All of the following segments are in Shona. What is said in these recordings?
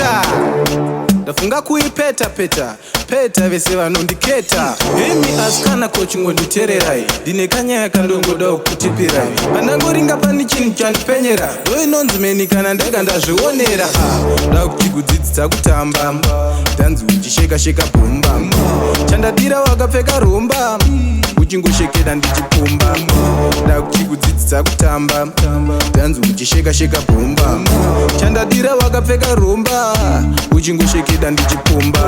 peta ndafunga kuipeta peta peta vese vanondiketa hemi asikana kochingonditererai ndine kanyaya kandongoda kutipirai pandangoringa pani chinhu chandipenyera ndoinonzi meni kana ndega ndazvionera da kuti kudzidzisa kutamba ndanzi uchisheka-sheka bhomba chandadira wakapfeka romba uchingoshekera ndichipumba da kuti kudzidzisa kutamba ndanzi uchisheka-sheka bhomba chandadira wakapfeka romba uchingoshekera ndichipumba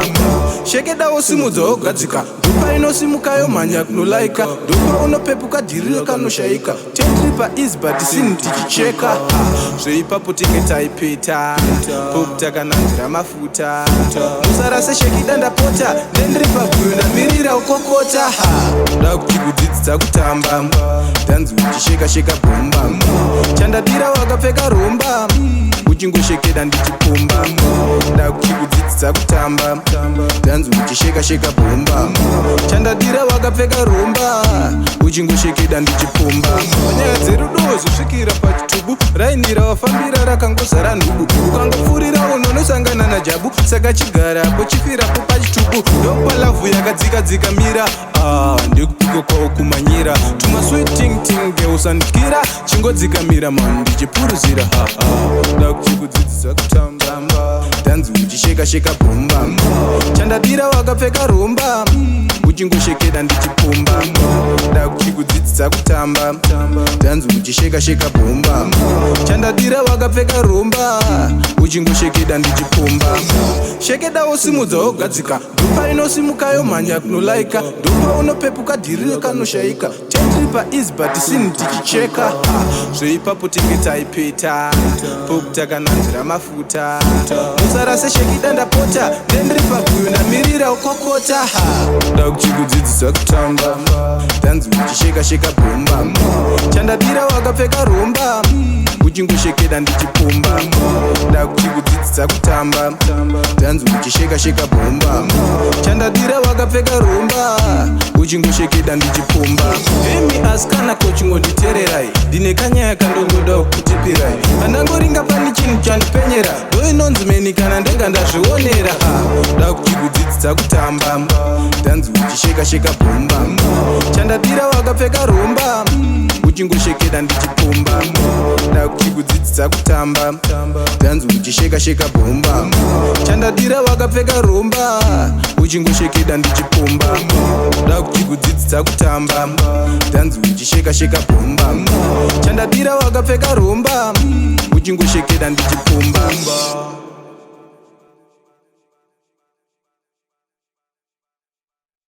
shekedawo simudza wogadzika ndopa inosimukayo mhanya kunolaika ndopa unopepuka dhiriro kanoshaika tendiri paisbut sini tichicheka zveipapo tenge taipeta pokutakananzira mafuta musara seshekida ndapota ndendiri pabhuyo ndamirira ukokota da kuti kudzidzisa kutamba ndanzi uchisheka-sheka bhomba chandadira wakapfeka romba uchingoshekera ndichipumba da kuti kudzidzisa kutamba ndanzi uchisheka-sheka bhomba chandadira wakapfeka romba uchingoshekera ndichipumba nyaya dzerudo zosvikira pachitubu rainira wafambira rakangozara nhubu ukangopfurira unonosangana najabu saka chigarapo chifirapo pachitubu ndopalavhu yakadzika-dzika mira ndekupiko kwawo kumanyira tumaswetingting geusandikira chingodzikamira manu ndichipuruzira da kuti kudzidzisa kutamba ndanzi uchisheka-sheka bhomba chandadira wakapfeka romba uchingoshekera ndichipumba da kuti kudzidzisa kutamba ndanzi uchisheka-sheka bhomba chandadira wakapfeka romba uchingoshekera ndichipumba shekedawo simudza wogadzika ndopa inosimukayo mhanya kunolaika ndopa unopepuka dhiriro kanoshaika tendiri paisbut sini tichicheka zveipapo tenge taipeta pokutakananzira mafuta musara seshekida ndapota ndendiri pabhuyo ndamirira ukokota da kuti kudzidzisa kutamba ndanzi uchisheka-sheka bhomba chandadira wakapfeka romba uchingoshekera ndichipumba da kuti kudzidzisa kutamba ndanzi uchisheka-sheka bhomba chandadira wakapfeka romba uchingoshekera ndichipumba hemi asikana kochingonditererai ndine kanyaya kandongoda kutipirai pandangoringa pani chinhu chandipenyera ndoinonzi meni kana ndega ndazvionera da kuti kudzidzisa kutamba ndanzi uchisheka-sheka bhomba chandadira wakapfeka romba uchingoshekera ndichipumba da kuti kudzidzisa kutamba ndanzi uchisheka-sheka bhomba chandadira wakapfeka romba uchingoshekera ndichipumba da kuti kudzidzisa kutamba ndanzi uchisheka-sheka bhomba chandadira wakapfeka romba uchingoshekera ndichipumba